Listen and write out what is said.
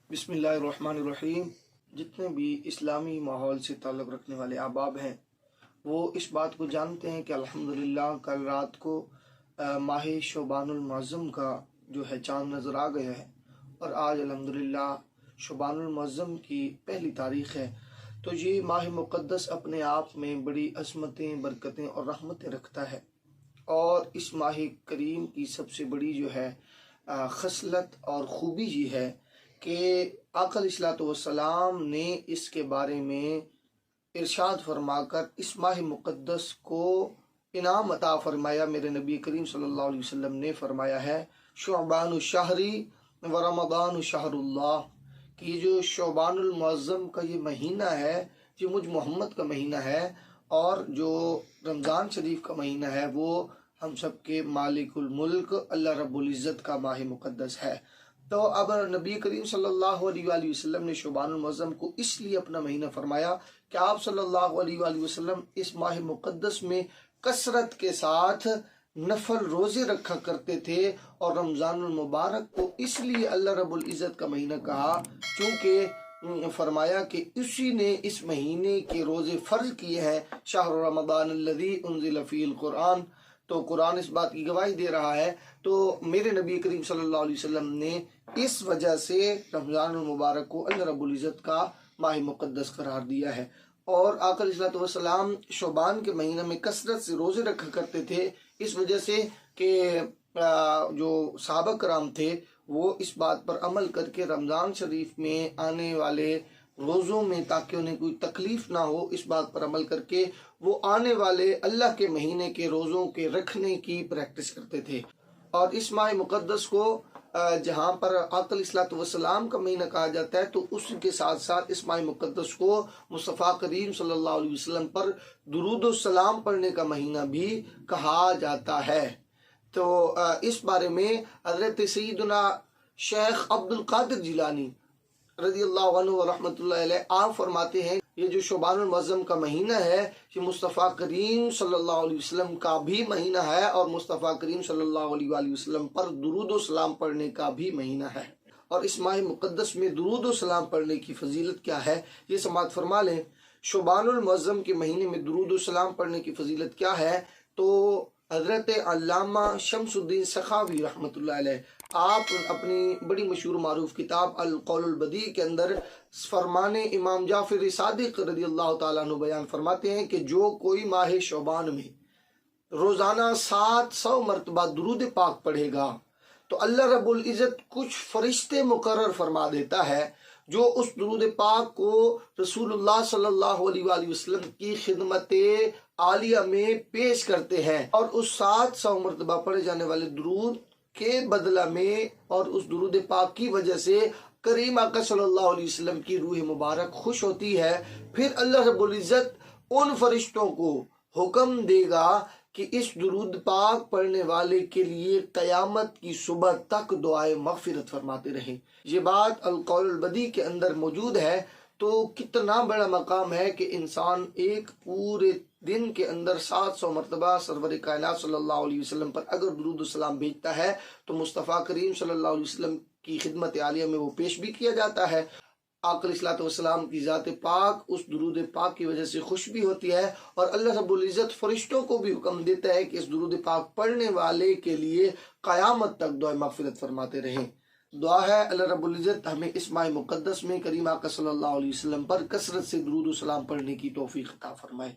बिस्मिल्लाहिर्रहमानिर्रहीम। जितने भी इस्लामी माहौल से ताल्लुक़ रखने वाले अहबाब हैं वो इस बात को जानते हैं कि अल्हम्दुलिल्लाह कल रात को माह शोबानुल मुअज़्ज़म का जो है चाँद नज़र आ गया है और आज अल्हम्दुलिल्लाह शोबानुल मुअज़्ज़म की पहली तारीख़ है। तो ये माह मुक़द्दस अपने आप में बड़ी अज़मतें, बरकतें और रहमतें रखता है और इस माह करीम की सबसे बड़ी जो है खसलत और ख़ूबी ये है कि आका अलैहिस्सलाम ने इसके बारे में इरशाद फरमाकर इस माह मुक़द्दस को इनाम अता फरमाया। मेरे नबी करीम सल्लल्लाहु अलैहि वसल्लम ने फरमाया है शुअबानु शहरी व रमदानु शहरुल्लाह, कि ये जो शोबानुल मुअज़्ज़म का ये महीना है ये मुझ मोहम्मद का महीना है और जो रमज़ान शरीफ का महीना है वो हम सब के मालिकुल मुल्क अल्लाह रब्बुल इज़्ज़त का माह मुक़द्दस है। तो अब नबी करीम सल्लल्लाहु अलैहि वसल्लम ने शोबानुल मुअज़्ज़म को इसलिए अपना महीना फरमाया कि आप सल्लल्लाहु अलैहि वसल्लम इस माह मुक़द्दस में कसरत के साथ नफल रोज़े रखा करते थे और रमज़ानुल मुबारक को इसलिए अल्लाह रब्बुल इज़्ज़त का महीना कहा क्योंकि फरमाया कि उसी ने इस महीने के रोज़े फ़र्ज किए हैं। शहर रमज़ान अल्लज़ी उन्ज़िल फ़ीहिल कुरान, तो कुरान इस बात की गवाही दे रहा है। तो मेरे नबी करीम सल्लल्लाहु अलैहि वसल्लम ने इस वजह से रमज़ानुल मुबारक को अल्लाह रब्बुल इज़्ज़त का माह मुक़द्दस करार दिया है। और आका अलैहिस्सलातु वस्सलाम शोबान के महीने में कसरत से रोज़े रखा करते थे इस वजह से कि जो सहाबा कराम थे वो इस बात पर अमल करके रमज़ान शरीफ में आने वाले रोज़ों में ताकि उन्हें कोई तकलीफ़ ना हो, इस बात पर अमल करके वो आने वाले अल्लाह के महीने के रोज़ों के रखने की प्रैक्टिस करते थे। और इस माह मुक़द्दस को जहाँ पर आका अलैहिस्सलातु वस्सलाम का महीना कहा जाता है तो उसके साथ साथ इस माह मुक़द्दस को मुस्तफ़ा करीम सल्लल्लाहु अलैहि वसल्लम पर दुरूद व सलाम पढ़ने का महीना भी कहा जाता है। तो इस बारे में हज़रत सैयदना शेख अब्दुल कादिर जिलानी रज़ियल्लाहु अन्हु व रहमतुल्लाहि अलैह आप फरमाते हैं ये जो शोबानुल मुअज़्ज़म का महीना है ये मुस्तफ़ा करीम सल्लल्लाहु अलैहि वसल्लम का भी महीना है और मुस्तफ़ा करीम सल्लल्लाहु अलैहि वसल्लम पर दुरूद व सलाम पढ़ने का भी महीना है। और इस माह मुक़द्दस में दुरूद व सलाम पढ़ने की फजीलत क्या है ये समाअत फरमा लें। शोबानुल मुअज़्ज़म के महीने में दुरूद व सलाम पढ़ने की फजीलत क्या है तो हज़रत अल्लामा शम्सुद्दीन सखावी रहमतुल्लाह अलैह आप अपनी बड़ी मशहूर मारूफ किताब अल कौलुल बदी के अंदर फरमाने इमाम जाफ़र सादिक रज़ियल्लाहु ताला अन्हु बयान फरमाते हैं कि जो कोई माह शोबान में रोज़ाना 700 मरतबा दुरूद पाक पढ़ेगा तो अल्लाह रब्बुल इज़्ज़त कुछ फरिश्ते मुकर्रर फरमा देता है जो उस दुरूद पाक को रसूलुल्लाह सल्लल्लाहु अलैहि वसल्लम की खिदमत आलिया में पेश करते हैं और उस 700 मरतबा पढ़े जाने वाले दुरूद के बदला में और उस दुरूद पाक की वजह से करीम आका सल्लल्लाहु अलैहि वसल्लम की रूह मुबारक खुश होती है। फिर अल्लाह रब्बुल इज़्ज़त उन फरिश्तों को हुक्म देगा कि इस दुरूद पाक पढ़ने वाले के लिए क़यामत की सुबह तक दुआए मग़फ़िरत फरमाते रहें। ये बात अल कौलुल बदी के अंदर मौजूद है। तो कितना बड़ा मकाम है कि इंसान एक पूरे दिन के अंदर 700 मरतबा सरवर कायनात सल्लल्लाहु अलैहि वसल्लम पर अगर दुरूद सलाम भेजता है तो मुस्तफ़ा करीम सल्लल्लाहु अलैहि वसल्लम की खिदमत आलिया में वो पेश भी किया जाता है। आका अलैहिस्सलातु वस्सलाम की ज़ात पाक उस दुरूद पाक की वजह से खुश भी होती है और अल्लाह रब्बुल इज़्ज़त फरिश्तों को भी हुक्म देता है कि इस दुरूद पाक पढ़ने वाले के लिए क़यामत तक दुआ मग़फ़िरत फरमाते रहें। दुआ है अल्लाह रब्बुल इज़्ज़त हमें इस माह मुक़द्दस में करीम आका सल्लल्लाहु अलैहि वसल्लम पर कसरत से दुरूद सलाम पढ़ने की तौफ़ीक़ अता फरमाए।